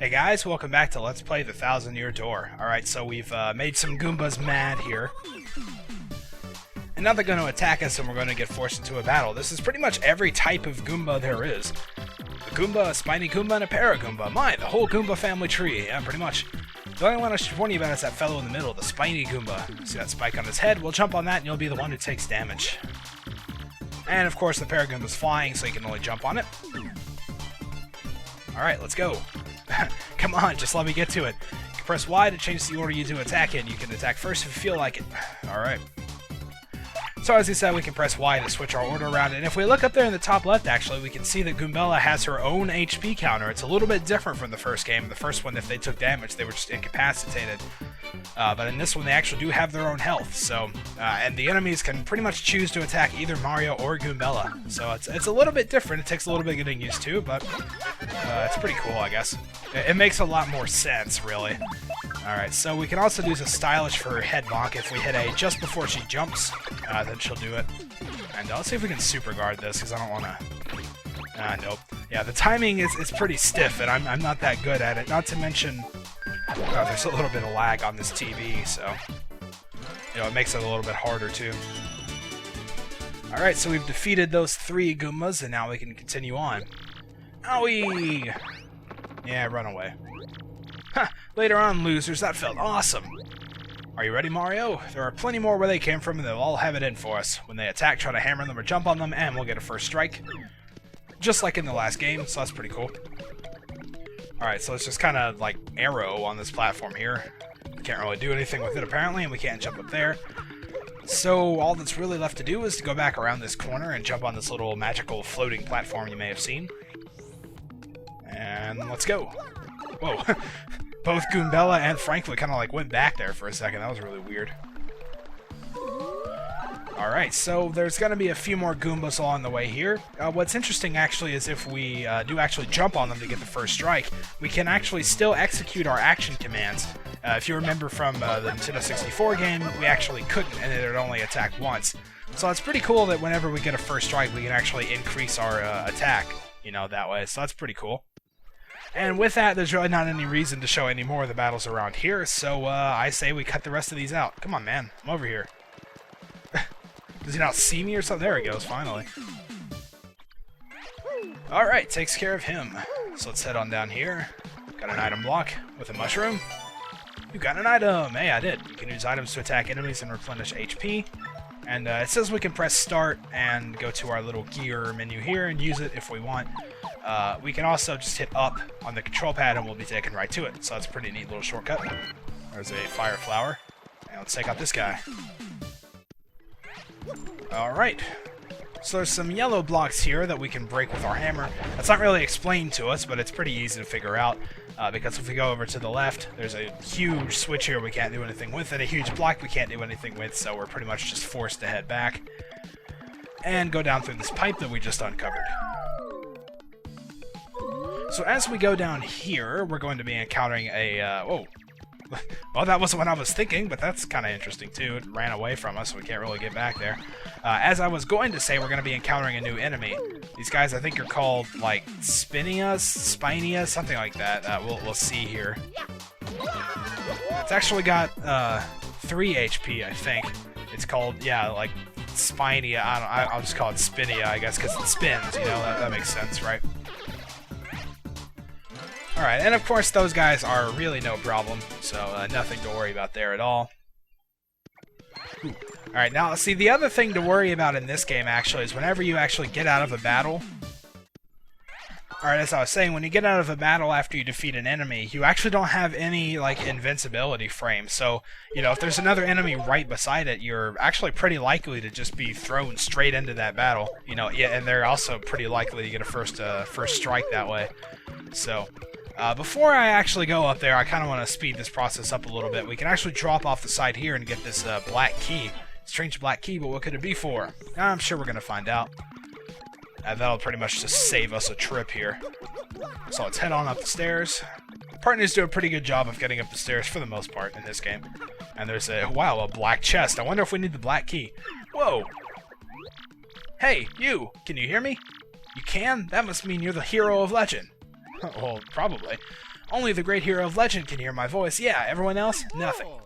Hey guys, welcome back to Let's Play the 1000-Year Door. Alright, so we've made some Goombas mad here. And now they're going to attack us and we're going to get forced into a battle. This is pretty much every type of Goomba there is. A Goomba, a Spiny Goomba, and a Paragoomba. The whole Goomba family tree. Yeah, pretty much. The only one I should warn you about is that fellow in the middle, the Spiny Goomba. See that spike on his head? We'll jump on that and you'll be the one who takes damage. And of course the Paragoomba's flying, so you can only jump on it. Alright, let's go. Come on, just let me get to it. You can press Y to change the order you do attack in. You can attack first if you feel like it. Alright. So as he said, we can press Y to switch our order around, and if we look up there in the top left, actually, we can see that Goombella has her own HP counter. It's a little bit different from the first game. The first one, if they took damage, they were just incapacitated. But in this one, they actually do have their own health. So, and the enemies can pretty much choose to attack either Mario or Goombella. So it's a little bit different. It takes a little bit getting used to, but it's pretty cool, I guess. It makes a lot more sense, really. Alright, so we can also do a stylish for her head bonk. If we hit A just before she jumps, then she'll do it. And let's see if we can super guard this, because I don't want to... nope. Yeah, the timing is pretty stiff, and I'm not that good at it. Not to mention, there's a little bit of lag on this TV, so... You know, it makes it a little bit harder, too. Alright, so we've defeated those 3 Goombas, and now we can continue on. Owie! Yeah, run away. Ha! Later on, losers, that felt awesome! Are you ready, Mario? There are plenty more where they came from, and they'll all have it in for us. When they attack, try to hammer them or jump on them, and we'll get a first strike. Just like in the last game, so that's pretty cool. Alright, so it's just kind of like arrow on this platform here. Can't really do anything with it, apparently, and we can't jump up there. So all that's really left to do is to go back around this corner and jump on this little magical floating platform you may have seen. And let's go. Whoa. Both Goombella and Franklin kind of like went back there for a second. That was really weird. Alright, so there's going to be a few more Goombas along the way here. What's interesting actually is if we do actually jump on them to get the first strike, we can actually still execute our action commands. If you remember from the Nintendo 64 game, we actually couldn't, and it would only attack once. So it's pretty cool that whenever we get a first strike, we can actually increase our attack, you know, that way. So that's pretty cool. And with that, there's really not any reason to show any more of the battles around here, so I say we cut the rest of these out. Come on, man. I'm over here. Does he not see me or something? There he goes, finally. Alright, takes care of him. So let's head on down here. Got an item block with a mushroom. You got an item! Hey, I did. You can use items to attack enemies and replenish HP. And it says we can press start and go to our little gear menu here and use it if we want. We can also just hit up on the control pad and we'll be taken right to it. So that's a pretty neat little shortcut. There's a fire flower. And let's take out this guy. Alright. So there's some yellow blocks here that we can break with our hammer. That's not really explained to us, but it's pretty easy to figure out. Because if we go over to the left, there's a huge switch here we can't do anything with, and a huge block we can't do anything with, so we're pretty much just forced to head back. And go down through this pipe that we just uncovered. So as we go down here, we're going to be encountering a, whoa. Well, that wasn't what I was thinking, but that's kind of interesting, too. It ran away from us, so we can't really get back there. As I was going to say, we're going to be encountering a new enemy. These guys, I think, are called, like, Spinia, something like that. We'll see here. It's actually got 3 HP, I think. It's called, yeah, like, Spinia. I'll just call it Spinia, I guess, because it spins, you know? That makes sense, right? Alright, and of course those guys are really no problem, so nothing to worry about there at all. Alright, now see, the other thing to worry about in this game actually is whenever you actually get out of a battle. Alright, as I was saying, when you get out of a battle after you defeat an enemy, you actually don't have any, like, invincibility frame. So, you know, if there's another enemy right beside it, you're actually pretty likely to just be thrown straight into that battle. You know, yeah, and they're also pretty likely to get a first strike that way. So... before I actually go up there, I kind of want to speed this process up a little bit. We can actually drop off the side here and get this black key. Strange black key, but what could it be for? I'm sure we're going to find out. That'll pretty much just save us a trip here. So let's head on up the stairs. Partners do a pretty good job of getting up the stairs for the most part in this game. And there's a, wow, a black chest. I wonder if we need the black key. Whoa! Hey, you! Can you hear me? You can? That must mean you're the hero of legend. Well, probably. Only the great hero of legend can hear my voice. Yeah, everyone else? Nothing. Oh,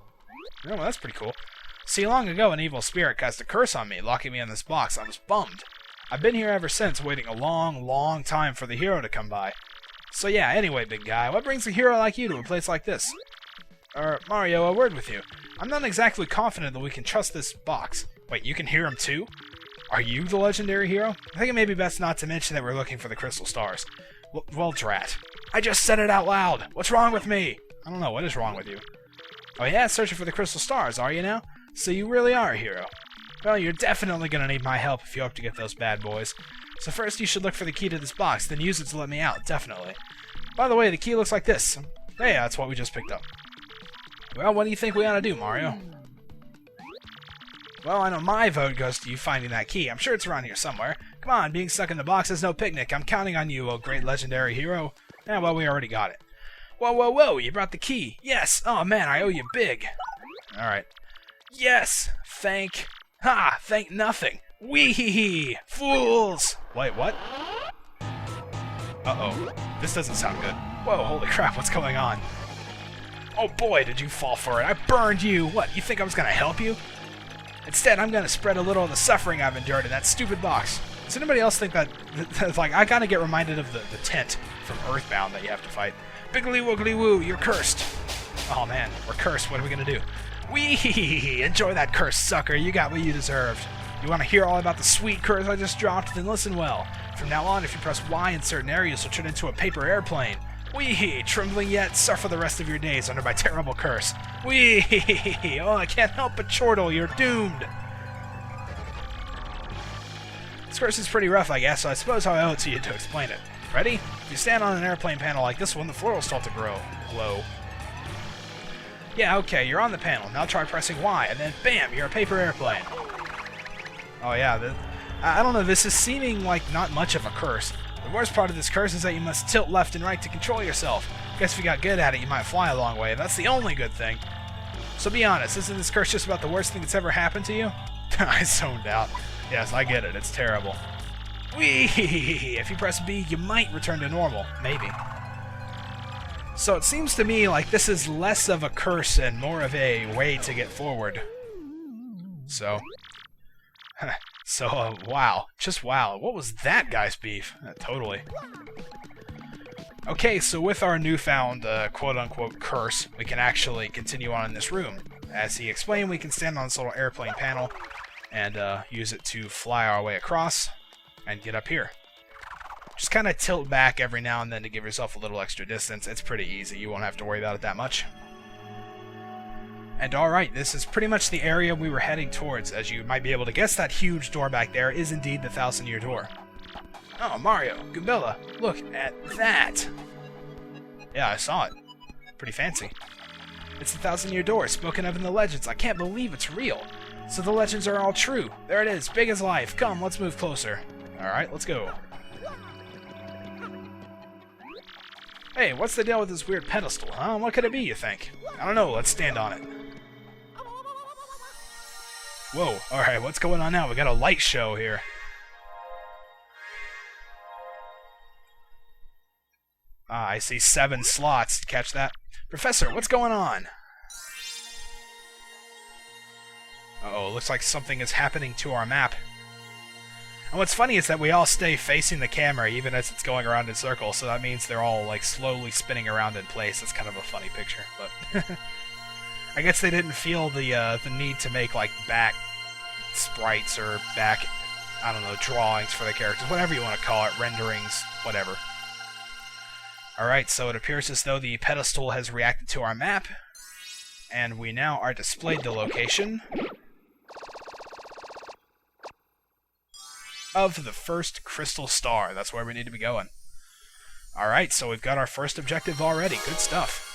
well, that's pretty cool. See, long ago, an evil spirit cast a curse on me, locking me in this box. I was bummed. I've been here ever since, waiting a long, long time for the hero to come by. So yeah, anyway, big guy, what brings a hero like you to a place like this? Mario, a word with you. I'm not exactly confident that we can trust this box. Wait, you can hear him too? Are you the legendary hero? I think it may be best not to mention that we're looking for the crystal stars. Well, drat. I just said it out loud! What's wrong with me? I don't know, what is wrong with you? Oh yeah, searching for the crystal stars, are you now? So you really are a hero. Well, you're definitely gonna need my help if you hope to get those bad boys. So first you should look for the key to this box, then use it to let me out, definitely. By the way, the key looks like this. Hey, that's what we just picked up. Well, what do you think we ought to do, Mario? Well, I know my vote goes to you finding that key. I'm sure it's around here somewhere. Come on, being stuck in the box is no picnic. I'm counting on you, oh great legendary hero. Yeah, well, we already got it. Whoa, whoa, whoa, you brought the key. Yes! Oh, man, I owe you big. Alright. Yes! Thank nothing. Wee-hee-hee! Fools! Wait, what? Uh-oh. This doesn't sound good. Whoa, holy crap, what's going on? Oh boy, did you fall for it. I burned you. What, you think I was gonna help you? Instead, I'm gonna spread a little of the suffering I've endured in that stupid box. Does anybody else think that like, I kinda get reminded of the tent from Earthbound that you have to fight. Biggly woogly woo, you're cursed. Oh man, we're cursed. What are we gonna do? Wee! Enjoy that curse, sucker. You got what you deserved. You want to hear all about the sweet curse I just dropped? Then listen well. From now on, if you press Y in certain areas, you'll turn into a paper airplane. Wee! Trembling yet, suffer the rest of your days under my terrible curse. Wee! Oh, I can't help but chortle. You're doomed. This curse is pretty rough, I guess, so I suppose I owe it to you to explain it. Ready? If you stand on an airplane panel like this one, the floor will start to glow. Yeah, okay, you're on the panel. Now try pressing Y, and then BAM! You're a paper airplane. Oh yeah, I don't know, this is seeming like not much of a curse. The worst part of this curse is that you must tilt left and right to control yourself. Guess if you got good at it, you might fly a long way. That's the only good thing. So be honest, isn't this curse just about the worst thing that's ever happened to you? I zoned out. Yes, I get it, it's terrible. Whee! If you press B, you might return to normal. Maybe. So it seems to me like this is less of a curse and more of a way to get forward. So... wow. Just wow. What was that guy's beef? Totally. Okay, so with our newfound quote-unquote curse, we can actually continue on in this room. As he explained, we can stand on this little airplane panel and use it to fly our way across and get up here. Just kind of tilt back every now and then to give yourself a little extra distance. It's pretty easy. You won't have to worry about it that much. And alright, this is pretty much the area we were heading towards. As you might be able to guess, that huge door back there is indeed the 1,000-year door. Oh, Mario, Goombella, look at that! Yeah, I saw it. Pretty fancy. It's the 1,000-year door, spoken of in the legends. I can't believe it's real. So the legends are all true. There it is, big as life. Come, let's move closer. Alright, let's go. Hey, what's the deal with this weird pedestal, huh? What could it be, you think? I don't know, let's stand on it. Whoa, alright, what's going on now? We got a light show here. Ah, I see 7 slots. Catch that? Professor, what's going on? Uh-oh, looks like something is happening to our map. And what's funny is that we all stay facing the camera even as it's going around in circles, so that means they're all like slowly spinning around in place. It's kind of a funny picture, but I guess they didn't feel the need to make like back sprites or back, I don't know, drawings for the characters, whatever you want to call it, renderings, whatever. Alright, so it appears as though the pedestal has reacted to our map, and we now are displayed the location of the first crystal star. That's where we need to be going. Alright, so we've got our first objective already. Good stuff.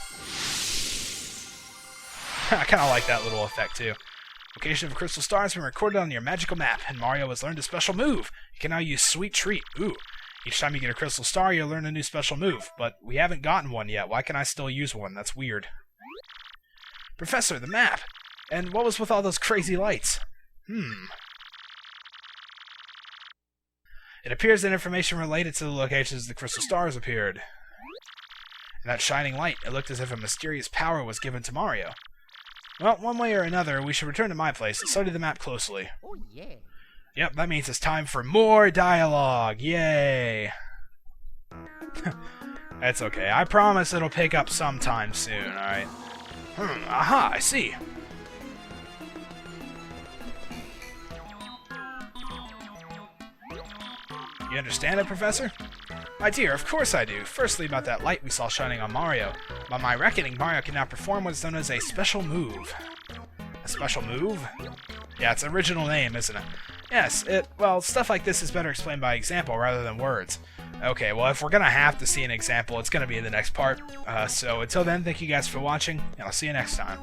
I kind of like that little effect, too. Location of a crystal star has been recorded on your magical map, and Mario has learned a special move. You can now use Sweet Treat. Ooh. Each time you get a crystal star, you'll learn a new special move, but we haven't gotten one yet. Why can I still use one? That's weird. Professor, the map! And what was with all those crazy lights? It appears that information related to the locations of the crystal stars appeared. In that shining light, it looked as if a mysterious power was given to Mario. Well, one way or another, we should return to my place and study the map closely. Oh, yeah. Yep, that means it's time for more dialogue. Yay! That's okay. I promise it'll pick up sometime soon, alright? Aha, I see. You understand it, Professor? My dear, of course I do. Firstly, about that light we saw shining on Mario. By my reckoning, Mario can now perform what is known as a special move. A special move? Yeah, it's an original name, isn't it? Yes, well, stuff like this is better explained by example rather than words. Okay, well, if we're gonna have to see an example, it's gonna be in the next part. So until then, thank you guys for watching, and I'll see you next time.